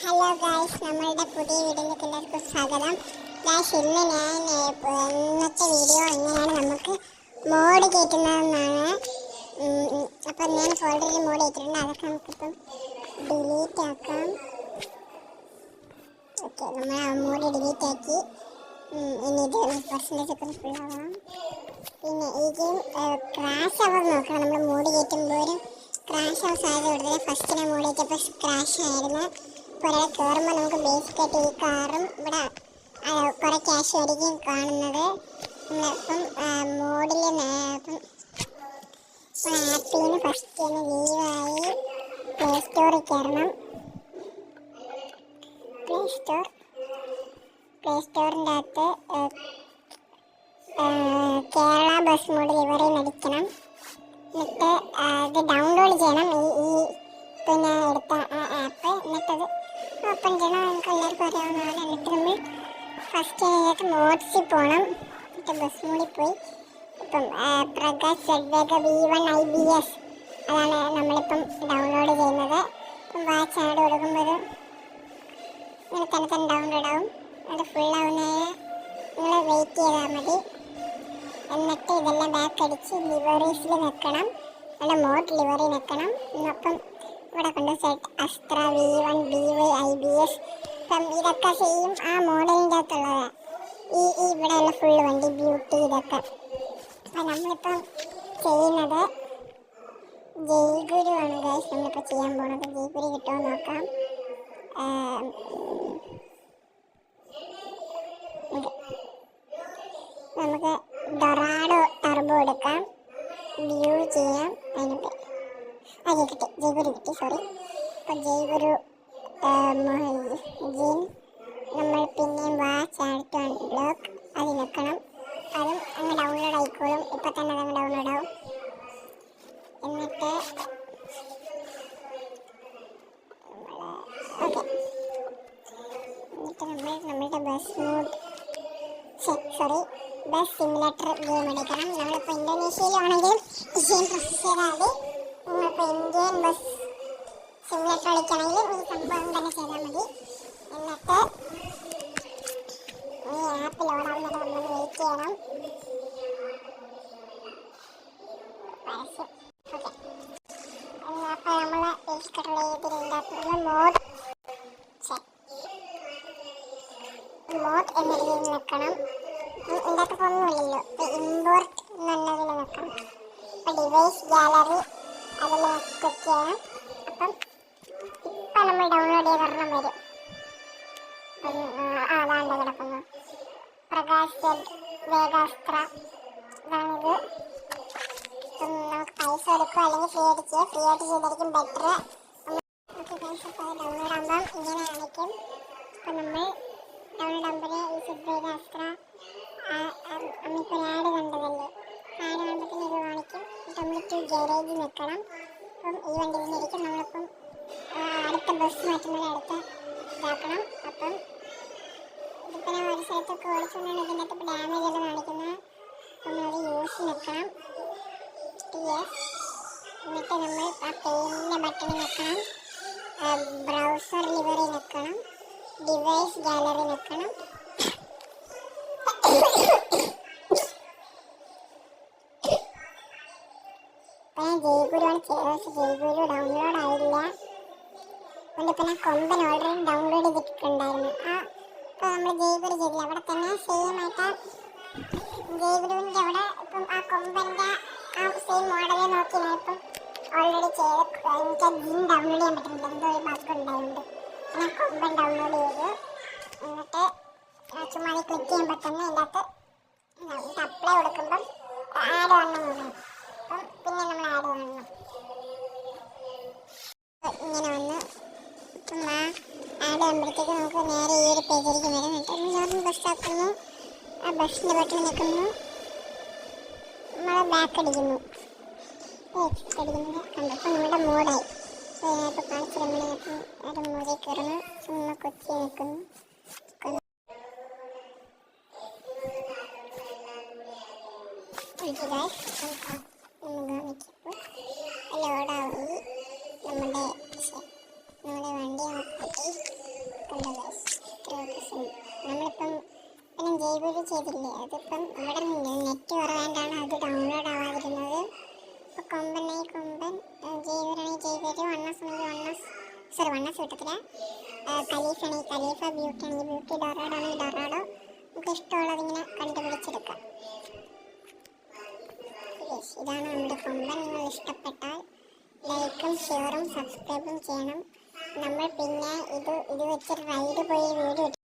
Hello guys, നമ്മളുടെ പുതിയ വീഡിയോയിലേക്ക് എല്ലാവർക്കും സ്വാഗതം. ഗായ്സ്, ഇന്ന് ഞാൻ ഇന്നത്തെ വീഡിയോ എങ്ങനെയാണ് നമുക്ക് മോഡ് കയറ്റുന്നതെന്നാണ്. അപ്പം ഞാൻ ഓൾറെഡി മോഡ് കയറ്റിട്ടുണ്ട്. അതൊക്കെ നമുക്കിപ്പം ഡിലീറ്റ് ആക്കാം. ഓക്കെ, നമ്മൾ ആ മോഡ് ഡിലീറ്റ് ആക്കി. ഇനി ഇത് പെർസെൻറ്റേജ് ഒക്കെ ഫുള്ളാവാം. പിന്നെ ഈ ഗെയിം ക്രാഷ് അവർ നോക്കണം. നമ്മൾ മോഡ് കയറ്റുമ്പോൾ ക്രാഷ് ആവാൻ സാധ്യത കൂടുതൽ. ഫസ്റ്റിനെ മോഡ് കയറ്റിയപ്പോൾ ക്രാഷ് ആയിരുന്നു. കുറേ കയറുമ്പോൾ നമുക്ക് ബേസിക്കായിട്ട് ഈ കാറും ഇവിടെ കുറേ ക്യാഷ് ആയിരിക്കും കാണുന്നത്. നമ്മളിപ്പം മോഡിൽ ഇപ്പം ആപ്പിൽ നിന്ന് ഫസ്റ്റ് തന്നെ ലീവായി പ്ലേ സ്റ്റോറിൽ കയറണം. പ്ലേ സ്റ്റോറിൻ്റെ അകത്ത് കേരള ബസ് മോഡ് ലിവറിൽ അടിക്കണം. എന്നിട്ട് ഇത് ഡൗൺലോഡ് ചെയ്യണം. ഈ പിന്നെ എടുത്ത ആ ആപ്പ് എന്നിട്ടത് ഓപ്പൺ ചെയ്യണം. നമുക്ക് എല്ലാവർക്കും അറിയാവുന്നതാണ്. എന്നിട്ട് നമ്മൾ ഫസ്റ്റ് അതിനകത്ത് മോഡ്സിൽ പോകണം. എന്നിട്ട് ബസ് മോഡിൽ പോയി ഇപ്പം പ്രകാശ് ജഡ്വേഗ V1 IBS അതാണ് നമ്മളിപ്പം ഡൗൺലോഡ് ചെയ്യുന്നത്. ഇപ്പം വാച്ച് ആഡ് കൊടുക്കുമ്പോൾ ഇങ്ങനെ തന്നെ ഡൗൺലോഡ് ആവും. അത് ഫുള്ളാവുന്നതിന് നിങ്ങൾ വെയിറ്റ് ചെയ്താൽ മതി. എന്നിട്ട് ഇതെല്ലാം ബാക്ക് അടിച്ച് ലിവറീസിൽ നിൽക്കണം. അവിടെ മോഡ് ലിവറി നിൽക്കണം. അപ്പം ഇവിടെ കൊണ്ട് set Astra V1 BY IBS ഇപ്പം ഇതൊക്കെ സെയിം ആ മോഡലിൻ്റെ അകത്തുള്ളതാണ്. ഇവിടെയുള്ള ഫുള്ള് വണ്ടി ബ്യൂട്ടി ഇതൊക്കെ. അപ്പം നമ്മളിപ്പം ചെയ്യുന്നത് ജയ്ഗുരു ആണ് ഗൈസ്. നമ്മളിപ്പോൾ ചെയ്യാൻ പോകുന്നത് ജയ്ഗുരു കിട്ടുമോ നോക്കാം. നമുക്ക് ഡൊറാഡോ ടർബോ എടുക്കാം. വ്യൂ ചെയ്യാം. അതിനിട്ട് കിട്ടി, ജയ്ഗുരു കിട്ടി, സോറി. അപ്പം ജയ്ഗുരു ജീൻ നമ്മൾ പിന്നെയും വാച്ച് ആഡ് ടു അൺബ്ലോക്ക് അത് നിൽക്കണം. അതും അങ്ങ് ഡൗൺലോഡ് ആയിക്കോളും. ഇപ്പം തന്നെ അതങ്ങ് ഡൗൺലോഡ് ആവും. എന്നിട്ട് ഓക്കെ, എന്നിട്ട് നമ്മളുടെ bus mod bus simulator game എടുക്കണം. നമ്മളിപ്പോൾ ഇന്തോനേഷ്യയിലാണെങ്കിൽ ഗെയിം പ്രൊസസ് ചെയ്താൽ മതി. നിങ്ങളിപ്പോൾ ഇന്ത്യൻ ബസ് സിമുലേറ്റർ കളിക്കുകയാണെങ്കിൽ ഈ സംഭവം തന്നെ ചെയ്താൽ മതി. എന്നിട്ട് ഈ ആപ്പ് ലോഡാവുന്നത് നമ്മൾ വെയിറ്റ് ചെയ്യണം. ഓക്കെ, അപ്പോൾ നമ്മൾ രജിസ്റ്റർ ചെയ്തിട്ടുണ്ടാക്കുന്ന മോഡ് എന്നതിൽ നിൽക്കണം. ഇതിനകത്ത് ഒന്നുമില്ലല്ലോ. ഇമ്പോർട്ട് എന്നുള്ളതിൽ നിൽക്കണം. അപ്പോൾ ഡിവൈസ് ഗാലറി അതിൽ ക്ലിക്ക് ചെയ്യണം. അപ്പം ഇപ്പം നമ്മൾ ഡൗൺലോഡ് ചെയ്തൊരെണ്ണം വരും. അതാണ്ട് കിടക്കുന്നു പ്രകാശ് വേഗാസ്ത്ര. ഇതാണിത്. നമുക്ക് പൈസ കൊടുക്കുക അല്ലെങ്കിൽ ഫ്രീ ആയിട്ട് ചെയ്യാം. ഫ്രീ ആയിട്ട് ചെയ്തായിരിക്കും ബെറ്റർ. ഓക്കെ ഗൈസ്, അപ്പോൾ അത് ഡൗൺലോഡ് ആകുമ്പം ഇങ്ങനെ കാണിക്കും. അപ്പം നമ്മൾ ഡൗൺലോഡ് ആകുമ്പോൾ ഈ വേഗാസ്ത്ര നമ്മളിപ്പോൾ ആഡ് കണ്ടതല്ലേ, ആഡ് കണ്ടതിന് ഇത് കാണിക്കും. നമ്മൾ ടു ഗാരേജിൽ നിൽക്കണം. അപ്പം ഈ വണ്ടി നിന്നിരിക്കും. നമ്മളിപ്പം അടുത്ത ബസ് മാറ്റുമ്പോൾ അടുത്ത ഇതാക്കണം. അപ്പം ഇതിപ്പോൾ ഞാൻ ഒരു സ്ഥലത്തൊക്കെ ഓടിച്ചുകൊണ്ടാണ് ഇതിൻ്റെ അകത്ത് ഡാമേജ് എല്ലാം കാണിക്കുന്നത്. നമ്മളത് യൂസ് നിൽക്കണം. എന്നിട്ട് നമ്മൾ ആ പെയിൻ്റെ ബട്ടണിൽ നിൽക്കണം. ബ്രൗസർ ലിവറി നിൽക്കണം. ഡിവൈസ് ഗാലറി നിൽക്കണം. ഞാൻ ജയ്ഗുരുവാണ് ചെയ്തത്. ജയ്ഗുരു ഡൗൺലോഡ് ആയില്ല. അതുകൊണ്ട് ഞാൻ കൊമ്പൻ ഓൾറെഡി ഡൗൺലോഡ് ചെയ്തിട്ടുണ്ടായിരുന്നു. ഇപ്പോൾ നമ്മൾ ജയ്ഗുരു ചെയ്തില്ല. അവിടെ തന്നെ സെയിം ആയിട്ട് ജയ്ഗുരുവിൻ്റെ അവിടെ ഇപ്പം ആ കൊമ്പൻ്റെ ആ സെയിം മോഡലിൽ നോക്കി ഞാൻ ഇപ്പം ഓൾറെഡി ചെയ്ത് എനിക്ക് ജിൻ ഡൗൺലോഡ് ചെയ്യാൻ പറ്റുന്നില്ല. എന്തോ ഒരു ബഗ് ഉണ്ടായതുകൊണ്ട് ഞാൻ കൊമ്പൻ ഡൗൺലോഡ് ചെയ്തു. എന്നിട്ട് ചുമ്മാ ക്ലിക്ക് ചെയ്യുമ്പോൾ തന്നെ ഇതിൻ്റെ അകത്ത് അപ്ലൈ കൊടുക്കുമ്പം ആഡ് വണ്ണം നോക്കണം. അപ്പം പിന്നെ നമ്മൾ ആഡ് കാണണം. ഇങ്ങനെ വന്ന് ഇപ്പം ആഡ് ചെയ്യുമ്പോഴത്തേക്ക് നമുക്ക് നേരെ ഈ ഒരു പേജിലേക്ക് വരും. എന്നിട്ട് ബസ് ആക്കുന്നു. ആ ബസ്സിൻ്റെ ബട്ടൺ നിൽക്കുന്നു. നമ്മൾ ബാക്ക് അടിക്കുന്നു. അടിക്കുന്നത് കണ്ടു. അപ്പം നമ്മുടെ മോഡായി. ഇതിനകത്ത് കാണിച്ച് നമ്മളിപ്പം ഒരു മോഡിൽ കയറുന്നു. ചുമ്മാ കൊച്ചി നിൽക്കുന്നു. ലോഡായി നമ്മുടെ വണ്ടി ചെയ്തില്ലേ, അതിപ്പം ഇവിടെ നെറ്റ് കുറവാണ്ടാണ് അത് ഡൗൺലോഡ് ആവാതിരുന്നത്. ഇപ്പോൾ കൊമ്പനായി കൊമ്പൻ, ജൈവരണി ജൈവര്, വണ്ണസമെങ്കിൽ വണ്ണസ്, സോറി വണ്ണസ് കിട്ടത്തില്ല, ഖലീഫാണെങ്കിൽ ഖലീഫ, ബ്യൂട്ടി ആണെങ്കിൽ ബ്യൂട്ടി, ഡൊറാഡോ ആണെങ്കിൽ ഡൊറാഡോ. നമുക്ക് ഇഷ്ടമുള്ളതിങ്ങനെ കണ്ടുപിടിച്ചെടുക്കാം. ഇതാണ് നമ്മുടെ കൊമ്പൻ. നിങ്ങൾ ഇഷ്ടപ്പെട്ടാൽ ലൈക്കും ഷെയറും സബ്സ്ക്രൈബും ചെയ്യണം. നമ്മൾ പിന്നെ ഇത് വെച്ചൊരു റൈഡ് പോയി വീഡിയോ